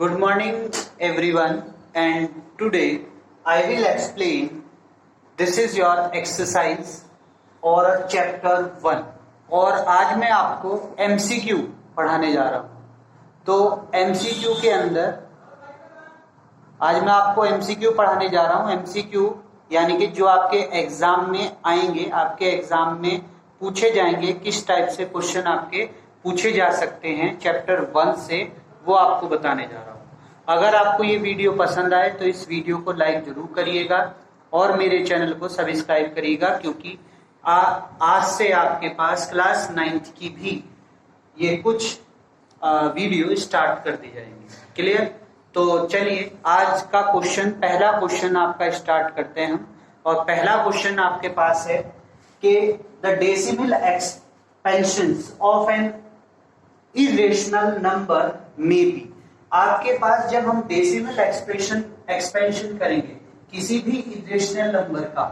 Good morning everyone, and today I will explain. This is your exercise और chapter 1 और आज मैं आपको MCQ पढ़ाने जा रहा हूँ। तो MCQ के अंदर आज मैं आपको MCQ पढ़ाने जा रहा हूँ। MCQ यानी कि जो आपके एग्जाम में आएंगे, आपके एग्जाम में पूछे जाएंगे, किस टाइप से क्वेश्चन आपके पूछे जा सकते हैं चैप्टर 1 से, वो आपको बताने जा रहा हूँ। अगर आपको ये वीडियो पसंद आए तो इस वीडियो को लाइक जरूर करिएगा और मेरे चैनल को सब्सक्राइब करिएगा, क्योंकि आज से आपके पास क्लास 9th की भी ये कुछ वीडियो स्टार्ट कर दी जाएंगी। क्लियर? तो चलिए आज का क्वेश्चन, पहला क्वेश्चन आपका स्टार्ट करते हैं हम। और पहला क्वेश्चन आपके पास है कि the decimal expansions of an irrational number may be. आपके पास जब हम डेसिमल एक्सपेंशन करेंगे किसी भी इरेशनल नंबर का,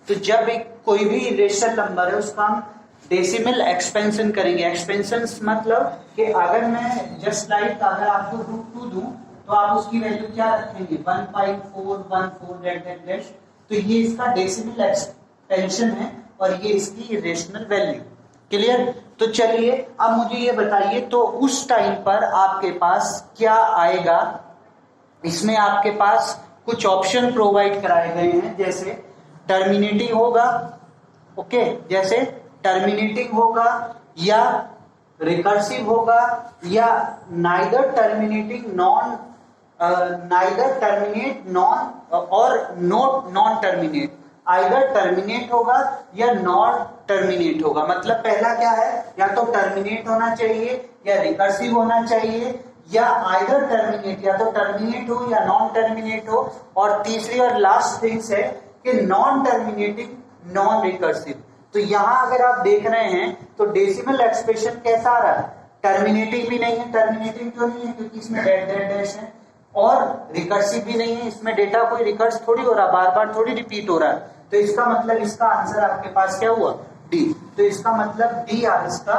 तो जब कोई भी इरेशनल नंबर है उसका हम डेसिमल एक्सपेंशन करेंगे। एक्सपेंशन मतलब कि अगर मैं जस्ट लाइक अगर आपको √2 दूं तो आप उसकी वैल्यू क्या रखेंगे? 1.414 तो ये इसका डेसिमल एक्सपेंशन है और ये इसकी इरेशनल वैल्यू। क्लियर? तो चलिए अब मुझे ये बताइए, तो उस टाइम पर आपके पास क्या आएगा? इसमें आपके पास कुछ ऑप्शन प्रोवाइड कराए गए हैं, जैसे टर्मिनेटिंग होगा, ओके, जैसे टर्मिनेटिंग होगा या रिकर्सिव होगा या नाइदर टर्मिनेट नॉन और नॉन टर्मिनेट, आइदर टर्मिनेट होगा या नॉन टर्मिनेट होगा। मतलब पहला क्या है, या तो टर्मिनेट होना चाहिए या रिकर्सिव होना चाहिए या आइदर टर्मिनेट, या तो टर्मिनेट हो या नॉन टर्मिनेट हो, और तीसरी और लास्ट थिंग्स है कि नॉन टर्मिनेटिंग नॉन रिकर्सिव। तो यहां अगर आप देख रहे हैं तो डेसिमल एक्सप्रेशन कैसा आ रहा है? टर्मिनेटिंग भी नहीं है। टर्मिनेटिंग क्यों नहीं है? क्योंकि इसमें डैश है। और रिकर्सिव भी नहीं है, इसमें डेटा कोई रिकर्स थोड़ी हो रहा, बार बार थोड़ी रिपीट हो रहा है। तो इसका मतलब इसका आंसर आपके पास क्या हुआ? डी। तो इसका मतलब डी आज इसका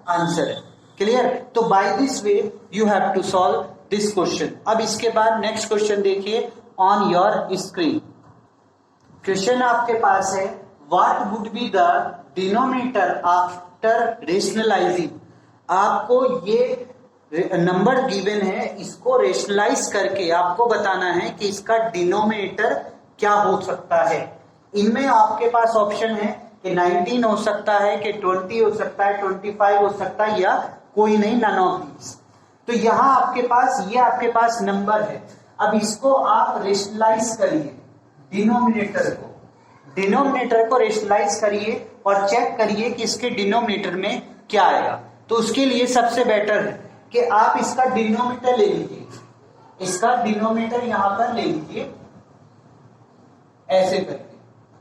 आंसर है। क्लियर? तो by this way you have to solve this question. अब इसके बाद नेक्स्ट क्वेश्चन देखिए ऑन योर स्क्रीन। क्वेश्चन आपके पास है, what would be the denominator after rationalising. आपको ये नंबर गिवन है, इसको रेशनलाइज करके आपको बताना है कि इसका डिनोमिनेटर क्या हो सकता है। इनमें आपके पास ऑप्शन है कि 19 हो सकता है, कि 20 हो सकता है, 25 हो सकता है, या कोई नहीं, नन ऑफ दीज। तो यहां आपके पास ये आपके पास नंबर है। अब इसको आप रेशनलाइज करिए, डिनोमिनेटर को रेशनलाइज करिए और चेक करिए कि इसके डिनोमिनेटर में क्या आएगा। तो उसके लिए सबसे बेटर है कि आप इसका डिनोमिनेटर ले लीजिए, इसका डिनोमिनेटर यहां पर ले लीजिए ऐसे करके,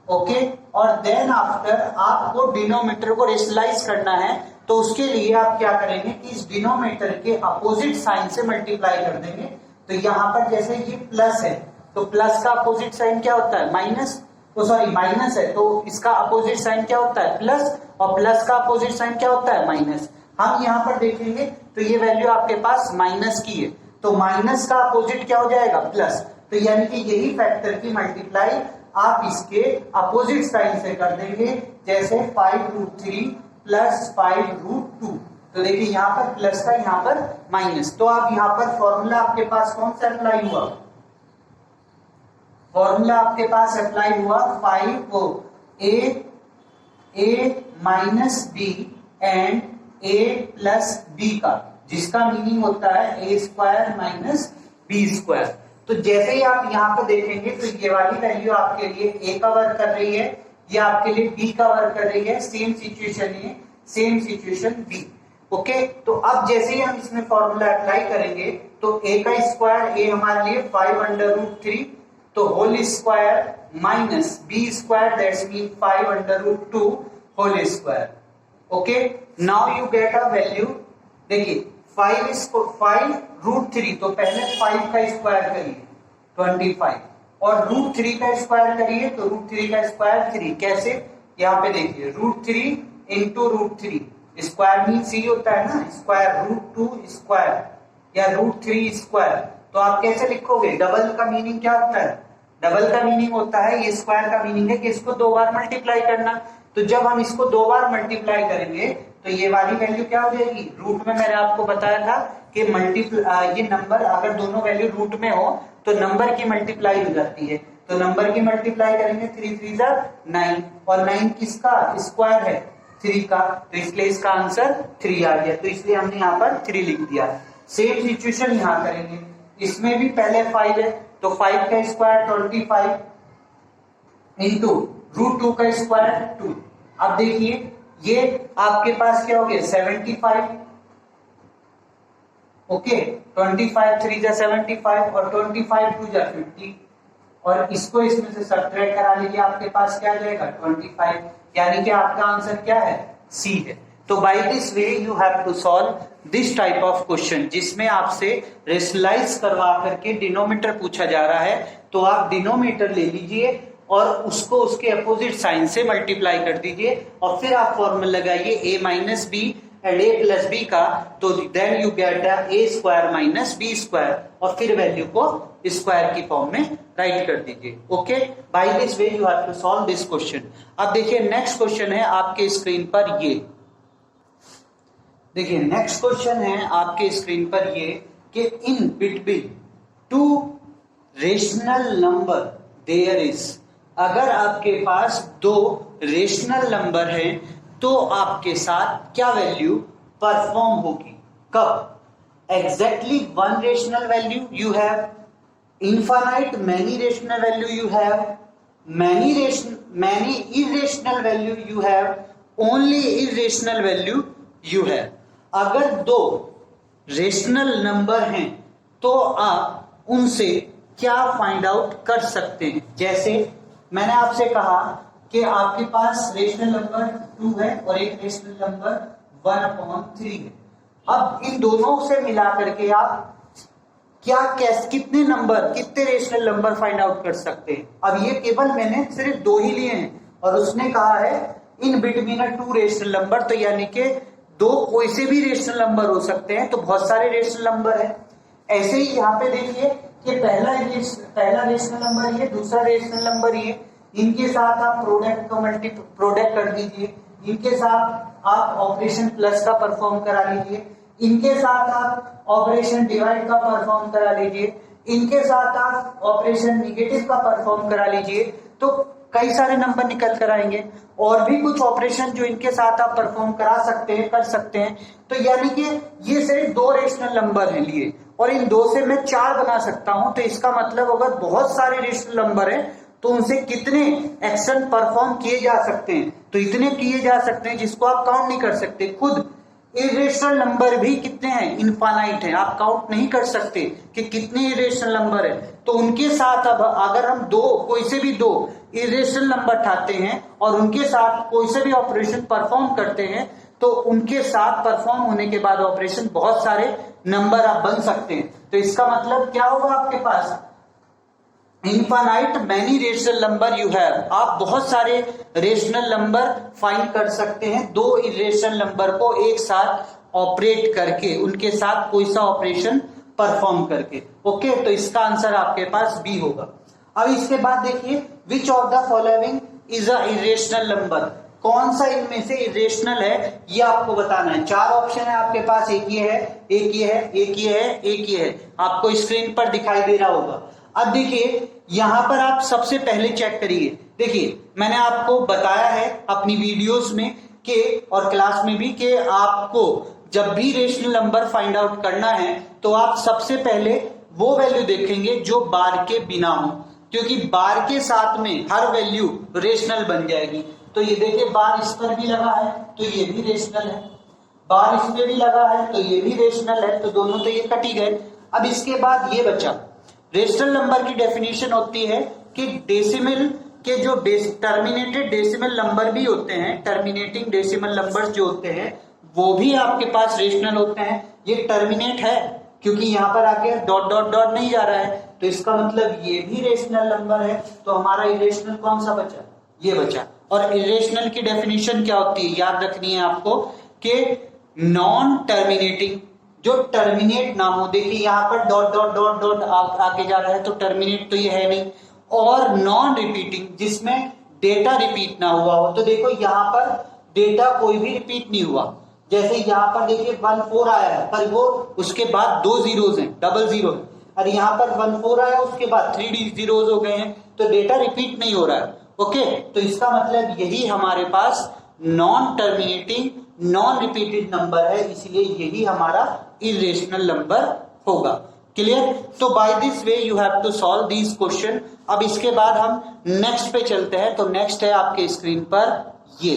ओके। और देन आफ्टर आपको डिनोमिनेटर को रेशनलाइज करना है, तो उसके लिए आप क्या करेंगे कि इस डिनोमिनेटर के अपोजिट साइन से मल्टीप्लाई कर देंगे। तो यहां पर जैसे ये प्लस है तो प्लस का अपोजिट साइन क्या होता है? माइनस। माइनस है तो इसका अपोजिट साइन क्या होता है? प्लस। और प्लस का अपोजिट साइन क्या होता है? माइनस। हम यहां पर देखेंगे तो ये वैल्यू आपके पास माइनस की है, तो माइनस का अपोजिट क्या हो जाएगा? प्लस। तो यानी कि यही फैक्टर की मल्टीप्लाई आप इसके अपोजिट साइन से कर देंगे, जैसे 5√3 प्लस 5√2। तो देखिए यहाँ पर प्लस का, यहाँ पर माइनस। तो आप यहाँ पर फॉर्मूला आपके पास कौन सा अप्लाई हुआ? फॉर्मूला आपके पास अप्लाई हुआ 5a minus B and a plus B का, जिसका मीनिंग होता है a square minus B square. तो जैसे ही आप यहाँ पे देखेंगे तो ये वाली वैल्यू आपके लिए a का वर्क कर रही है, ये आपके लिए b का वर्क कर रही है। सेम सिचुएशन है, सेम सिचुएशन b, ओके। तो अब जैसे ही हम इसमें फॉर्मूला अप्लाई करेंगे तो a का स्क्वायर, a हमारे लिए 5√3, तो whole square minus B square, that's mean 5√2 whole square, okay. Now you get a value. देखिए 5√3, तो पहले 5 का स्क्वायर करिए 25, और √3 का स्क्वायर करिए तो √3 का स्क्वायर 3। कैसे? यहाँ पे देखिए √3 इंटू √3, स्क्वायर मीन सी होता है ना, स्क्वायर √2 स्क्वायर या √3 स्क्वायर, तो आप कैसे लिखोगे? डबल का मीनिंग क्या होता है? डबल का मीनिंग होता है, ये स्क्वायर का मीनिंग है कि इसको 2 बार मल्टीप्लाई करना। तो जब हम इसको 2 बार मल्टीप्लाई करेंगे तो ये वाली वैल्यू क्या हो जाएगी? रूट में मैंने आपको बताया था कि ये नंबर अगर दोनों वैल्यू रूट में हो तो नंबर की मल्टीप्लाई हो जाती है। तो नंबर की मल्टीप्लाई करेंगे, 3 3 जा 9, और 9 किसका स्क्वायर है? 3 का, तो इसलिए इसका आंसर 3 आ गया। तो इसलिए हमने यहाँ पर 3 लिख दिया। सेम सिचुएशन यहाँ करेंगे, इसमें भी पहले 5 है तो 5 का स्क्वायर 25 इंटू रूट 2 का स्क्वायर 2। अब देखिए ये आपके पास क्या हो गया? 75। ओके, 25 3 जा 75 और 25 2 जा 50, और इसको इसमें से सब्ट्रैक्ट करा लीजिए, आपके पास क्या जाएगा? 25, यानी कि आपका आंसर क्या है? सी है। तो by this way you have to solve this type of question, जिसमें आपसे रेशनलाइज करवा करके डिनोमिनेटर पूछा जा रहा है। तो आप डिनोमिनेटर ले लीजिए और उसको उसके अपोजिट साइन से मल्टीप्लाई कर दीजिए, और फिर आप फॉर्मूला लगाइए a minus B and a plus B का, तो then you get a square minus B square, और फिर वैल्यू को स्क्वायर की फॉर्म में राइट कर दीजिए। Okay, by this way you have to solve this question. अब देखिए नेक्स्ट क्वेश्चन है आपके स्क्रीन पर, ये देखिए नेक्स्ट क्वेश्चन है आपके स्क्रीन पर ये कि in between two rational number there is, अगर आपके पास 2 रेशनल नंबर हैं तो आपके साथ क्या वैल्यू परफॉर्म होगी? कब? Exactly 1 rational value you have, infinite many rational value you have, many irrational value you have, only irrational value you have। अगर 2 रेशनल नंबर हैं तो आप उनसे क्या फाइंड आउट कर सकते हैं? जैसे मैंने आपसे कहा कि आपके पास रेशनल नंबर 2 है और एक रेशनल नंबर 1/3 है। अब इन दोनों से मिला करके आप कितने रेशनल नंबर फाइंड आउट कर सकते हैं? अब ये केवल मैंने सिर्फ 2 ही लिए हैं, और उसने कहा है इन बिटवीन 2 रेशनल नंबर, तो यानी कि 2 कोई से भी रेशनल नंबर हो सकते हैं, तो बहुत सारे रेशनल नंबर है। ऐसे ही यहाँ पे देखिए कि पहला रेशनल नंबर ये, दूसरा रेशनल नंबर ये, इनके साथ आप प्रोडक्ट कर दीजिए, इनके साथ आप ऑपरेशन प्लस का परफॉर्म करा लीजिए, इनके साथ आप ऑपरेशन डिवाइड का परफॉर्म करा लीजिए, इनके साथ आप ऑपरेशन निगेटिव का परफॉर्म करा लीजिए, तो कई सारे नंबर निकल कर आएंगे। और भी कुछ ऑपरेशन जो इनके साथ आप परफॉर्म करा सकते हैं, कर सकते हैं। तो यानी कि ये सिर्फ 2 रेशनल नंबर हैं लिए, और इन 2 से मैं 4 बना सकता हूं। तो इसका मतलब अगर बहुत सारे रेशनल नंबर हैं तो उनसे कितने एक्शन परफॉर्म किए जा सकते हैं? तो इतने किए जा सकते हैं जिसको आप काउंट नहीं कर सकते। खुद इरेशनल नंबर भी कितने हैं? इनफाइनाइट हैं, आप काउंट नहीं कर सकते कि कितने इरेशनल नंबर है। तो उनके साथ अब अगर हम कोई से भी 2 इरेशनल नंबर उठाते हैं और उनके साथ कोई से भी ऑपरेशन परफॉर्म करते हैं, तो उनके साथ परफॉर्म होने के बाद ऑपरेशन बहुत सारे नंबर आप बन सकते हैं। तो इसका मतलब क्या होगा? आपके पास infinite many rational number you have, आप बहुत सारे रेशनल नंबर फाइंड कर सकते हैं 2 इरेशनल नंबर को एक साथ ऑपरेट करके, उनके साथ कोई सा ऑपरेशन परफॉर्म करके। ओके, तो इसका आंसर आपके पास बी होगा। अब इसके बाद देखिए, which of the following is a irrational number, कौन सा इनमें से इरेशनल है ये आपको बताना है। 4 ऑप्शन है आपके पास, एक ये है, एक ये है, एक ये है, एक ये है, आपको स्क्रीन पर दिखाई दे रहा होगा। अब देखिए यहां पर आप सबसे पहले चेक करिए। देखिए मैंने आपको बताया है अपनी वीडियोस में कि और क्लास में भी कि आपको जब भी रेशनल नंबर फाइंड आउट करना है तो आप सबसे पहले वो वैल्यू देखेंगे जो बार के बिना हो, क्योंकि बार के साथ में हर वैल्यू रेशनल बन जाएगी। तो ये देखिए बार इस पर भी लगा है तो ये भी रेशनल है, बार इस पे भी लगा है तो ये भी रेशनल है, तो दोनों तो ये कट ही गए। अब इसके बाद ये बचा, रेशनल नंबर की डेफिनेशन होती है कि डेसिमल के जो टर्मिनेटेड डेसिमल नंबर भी होते हैं, टर्मिनेटिंग डेसिमल नंबर्स जो होते हैं वो भी आपके पास रेशनल होते हैं। ये टर्मिनेट है क्योंकि यहाँ पर आके डॉट डॉट डॉट नहीं जा रहा है, तो इसका मतलब ये भी रेशनल नंबर है। तो हमारा इरेशनल कौन सा बचा? ये बचा। और इरेशनल की डेफिनेशन क्या होती है, याद रखनी है आपको कि नॉन टर्मिनेटिंग जो टर्मिनेट ना हो, देखिए यहाँ पर डॉट डॉट डॉट डॉट आके जा रहा है तो टर्मिनेट तो ये है नहीं, और नॉन रिपीटिंग जिसमें डेटा रिपीट ना हुआ हो। तो देखो यहाँ पर डेटा कोई भी रिपीट नहीं हुआ, जैसे यहाँ पर देखिए 14 आया है पर वो उसके बाद 2 जीरोज हैं, डबल जीरो है, और यहाँ पर 14 आया उसके बाद 3 जीरोज हो गए हैं, तो डेटा रिपीट नहीं हो रहा है। ओके, तो इसका मतलब यही हमारे पास non terminating non repeated number है, इसलिए यही हमारा इरेशनल नंबर होगा। क्लियर? तो by this way you have to solve this question. अब इसके बाद हम नेक्स्ट पे चलते हैं। तो नेक्स्ट है आपके स्क्रीन पर ये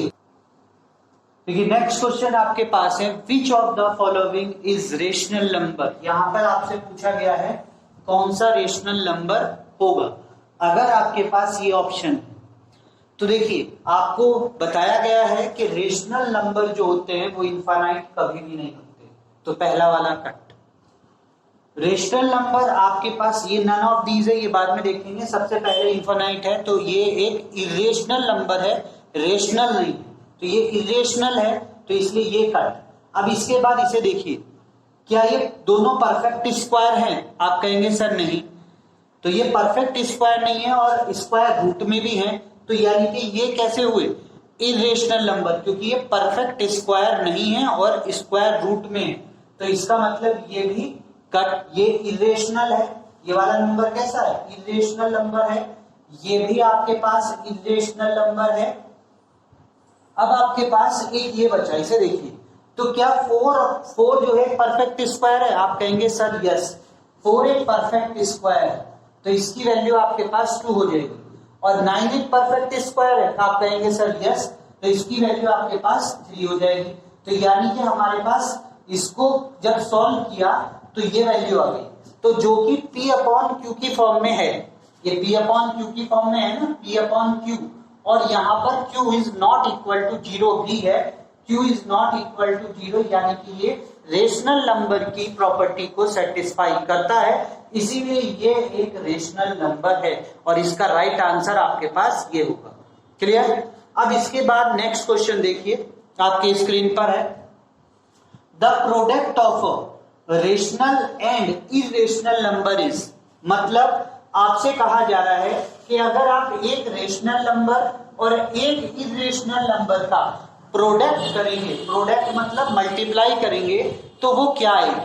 देखिए, नेक्स्ट क्वेश्चन आपके पास है, which of the following is rational number. यहां पर आपसे पूछा गया है कौन सा रेशनल नंबर होगा। अगर आपके पास ये ऑप्शन है तो देखिए आपको बताया गया है कि रेशनल नंबर जो होते हैं वो इनफाइनाइट कभी भी नहीं होते। तो पहला वाला कट। रेशनल नंबर आपके पास ये नन ऑफ दीज है, ये बाद में देखेंगे। सबसे पहले इनफाइनाइट है तो ये एक इरेशनल नंबर है, रेशनल नहीं है, तो ये इरेशनल है, तो इसलिए ये कट। अब इसके बाद इसे देखिए, क्या ये दोनों परफेक्ट स्क्वायर हैं? आप कहेंगे सर नहीं, तो ये परफेक्ट स्क्वायर नहीं है और स्क्वायर रूट में भी है, तो यानी कि ये कैसे हुए इरेशनल नंबर, क्योंकि ये परफेक्ट स्क्वायर नहीं है और स्क्वायर रूट में है। तो इसका मतलब ये भी कट, ये इरेशनल है। ये वाला नंबर कैसा है? इरेशनल नंबर है। ये भी आपके पास इरेशनल नंबर है। अब आपके पास एक ये बचा, इसे देखिए, तो क्या 4 जो है परफेक्ट स्क्वायर है? आप कहेंगे सर यस, 4 एक परफेक्ट स्क्वायर है, तो इसकी वैल्यू आपके पास 2 हो जाएगी। और 9 एक परफेक्ट स्क्वायर है, आप कहेंगे सर यस, तो इसकी वैल्यू आपके पास 3 हो जाएगी। तो यानी कि हमारे पास इसको जब सॉल्व किया तो ये वैल्यू आ गई, तो जो कि P अपॉन Q की फॉर्म में है। ये P अपॉन Q की फॉर्म में है ना, P अपॉन Q, और यहाँ पर Q is not equal to 0 भी है। Q is not equal to 0 यानी कि ये रेशनल नंबर की प्रॉपर्टी को सेटिस्फाई करता है, इसीलिए ये एक रेशनल नंबर है और इसका राइट आंसर आपके पास ये होगा। क्लियर? अब इसके बाद नेक्स्ट क्वेश्चन देखिए, आपके स्क्रीन पर है, the product of rational and irrational number is. मतलब आपसे कहा जा रहा है कि अगर आप एक रेशनल नंबर और एक इरेशनल नंबर का प्रोडक्ट करेंगे, प्रोडक्ट मतलब मल्टीप्लाई करेंगे, तो वो क्या आएगी?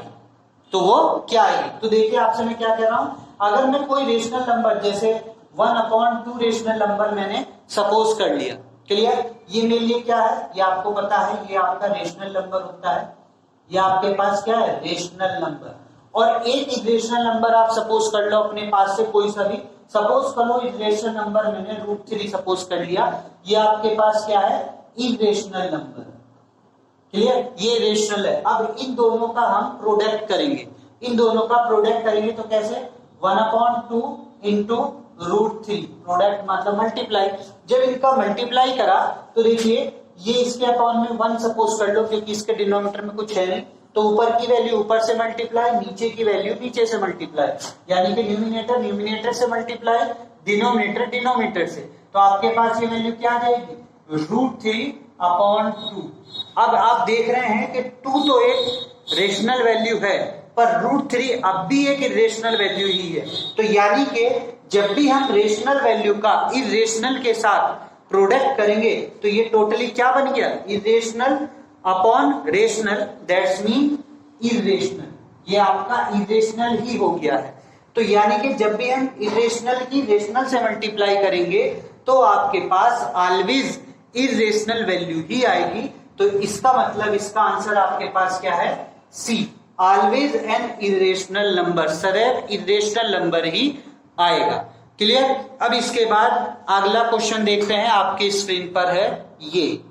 तो वो क्या आएगी? तो देखिए आपसे मैं क्या कह रहा हूं, अगर मैं कोई रेशनल नंबर जैसे 1/2 रेशनल नंबर मैंने सपोज कर लिया। क्लियर? ये मेरे लिए क्या है? ये आपको पता है, ये आपका रेशनल नंबर होता है। ये आपके पास क्या है? Rational number. और एक इरेशनल नंबर आप सपोज कर लो अपने पास से, कोई सा भी सपोज करो। इरेशनल नंबर मैंने √3 सपोज कर लिया, ये आपके पास क्या है? Irrational number. क्लियर? ये रेशनल है। अब इन दोनों का हम प्रोडक्ट करेंगे, इन दोनों का प्रोडक्ट करेंगे तो कैसे? 1/2 इंटू √3, प्रोडक्ट मतलब मल्टीप्लाई। जब इनका मल्टीप्लाई करा तो देखिए ये इसके अपॉन में 1 सपोज कर लो, क्योंकि इसके डिनोमिनेटर में कुछ है नहीं, तो ऊपर की वैल्यू ऊपर से मल्टीप्लाई, नीचे की वैल्यू नीचे से मल्टीप्लाई, यानी कि न्यूमिनेटर न्यूमिनेटर से मल्टीप्लाई, डिनोमिनेटर डिनोमिनेटर से। तो आपके पास ये वैल्यू क्या आ जाएगी? √3/2। अब आप देख रहे हैं कि 2 तो एक रेशनल वैल्यू है, पर √3 अब भी एक इरेशनल वैल्यू ही है। तो यानी कि जब भी हम रेशनल वैल्यू का इरेशनल के साथ प्रोडक्ट करेंगे तो ये टोटली क्या बन गया? Irrational upon rational, that's mean irrational. ये आपका इरेशनल ही हो गया है। तो यानी कि जब भी हम इरेशनल की रेशनल से मल्टीप्लाई करेंगे तो आपके पास ऑलवेज इरेशनल वैल्यू ही आएगी। तो इसका मतलब इसका आंसर आपके पास क्या है? सी, ऑलवेज एन इरेशनल नंबर, सदैव इरेशनल नंबर ही आएगा। क्लियर? अब इसके बाद अगला क्वेश्चन देखते हैं, आपके स्क्रीन पर है ये।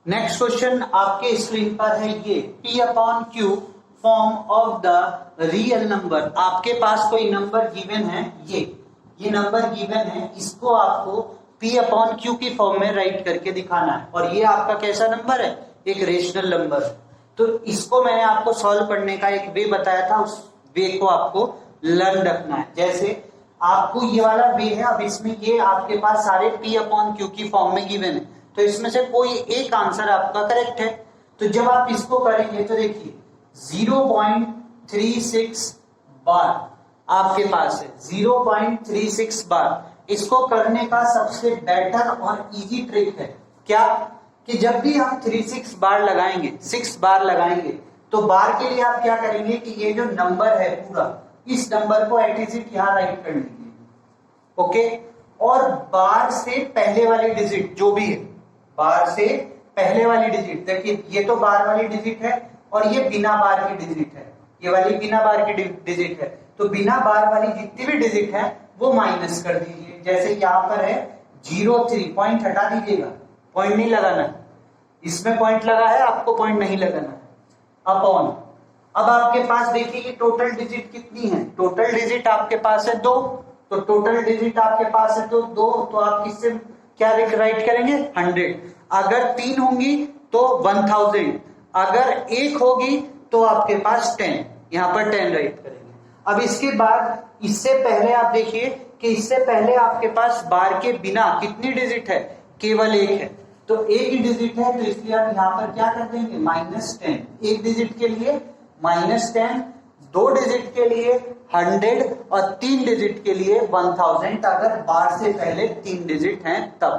नेक्स्ट क्वेश्चन आपके स्क्रीन पर है ये, P upon Q form of the real number. आपके पास कोई नंबर गिवन है, ये नंबर गिवन है, इसको आपको P अपॉन Q की फॉर्म में राइट करके दिखाना है। और ये आपका कैसा नंबर है? एक रेशनल नंबर। तो इसको मैंने आपको सॉल्व करने का एक वे बताया था, उस वे को आपको लर्न रखना है। जैसे आपको ये वाला वे है, अब इसमें ये आपके पास सारे P अपॉन Q की फॉर्म में गिवन है, तो इसमें से कोई एक आंसर आपका करेक्ट है। तो जब आप इसको करेंगे तो देखिए 0.36 बार आपके पास है, 0.36 बार। इसको करने का सबसे बेटर और इजी ट्रिक है क्या, कि जब भी हम 36 बार लगाएंगे, 6 बार लगाएंगे, तो बार के लिए आप क्या करेंगे कि ये जो नंबर है पूरा, इस नंबर को एट इज इट यहां राइट कर लीजिए, ओके। और बार से पहले वाली डिजिट जो भी है, बार से पहले वाली डिजिट, देखिए ये तो बार वाली डिजिट है और ये बिना बार की डिजिट है, ये वाली बिना बार की डिजिट है, तो बिना बार वाली जितनी भी डिजिट है वो माइनस कर दीजिए। जैसे यहां पर है 03, पॉइंट हटा दीजिएगा, पॉइंट नहीं लगाना, इसमें पॉइंट लगा है, आपको पॉइंट नहीं लगाना है, अपॉन। अब आपके पास देखिए ये टोटल डिजिट कितनी है, टोटल डिजिट आपके पास है 2, तो टोटल डिजिट आपके पास है तो 2, तो आप किससे क्या राइट करेंगे, 100। अगर 3 होंगी तो 1000, अगर 1 होगी तो आपके पास 10, यहां पर 10 राइट करेंगे। अब इसके बाद इससे पहले आप देखिए कि इससे पहले आपके पास बार के बिना कितनी डिजिट है, केवल 1 है, तो एक ही डिजिट है, तो इसलिए आप यहां पर क्या कर देंगे, -10। एक डिजिट के लिए -10, 2 डिजिट के लिए 100 और 3 डिजिट के लिए 1000, अगर बार से पहले 3 डिजिट हैं तब।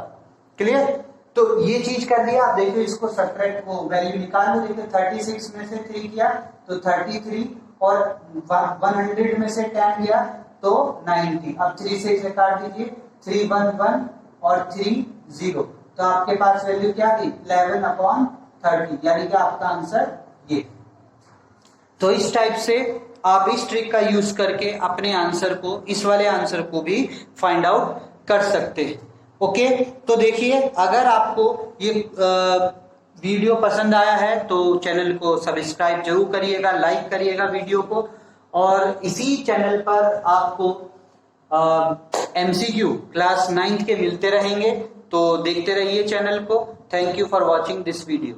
क्लियर? तो ये चीज कर दिया। आप देखिए इसको सब्ट्रैक्ट को वैल्यू निकाल लो, देखिए 36 में से 3 किया तो 33 और 100 में से 10 गया तो 90। अब 3 से इसे काट दीजिए, 311 और 30, तो आपके पास वैल्यू क्या थी, 11/30, यानी कि आपका आंसर ये। तो इस टाइप से आप इस ट्रिक का यूज करके अपने आंसर को, इस वाले आंसर को भी फाइंड आउट कर सकते हैं। ओके, तो देखिए अगर आपको ये वीडियो पसंद आया है तो चैनल को सब्सक्राइब जरूर करिएगा, लाइक करिएगा वीडियो को, और इसी चैनल पर आपको MCQ क्लास 9th के मिलते रहेंगे, तो देखते रहिए चैनल को। Thank you for watching this video.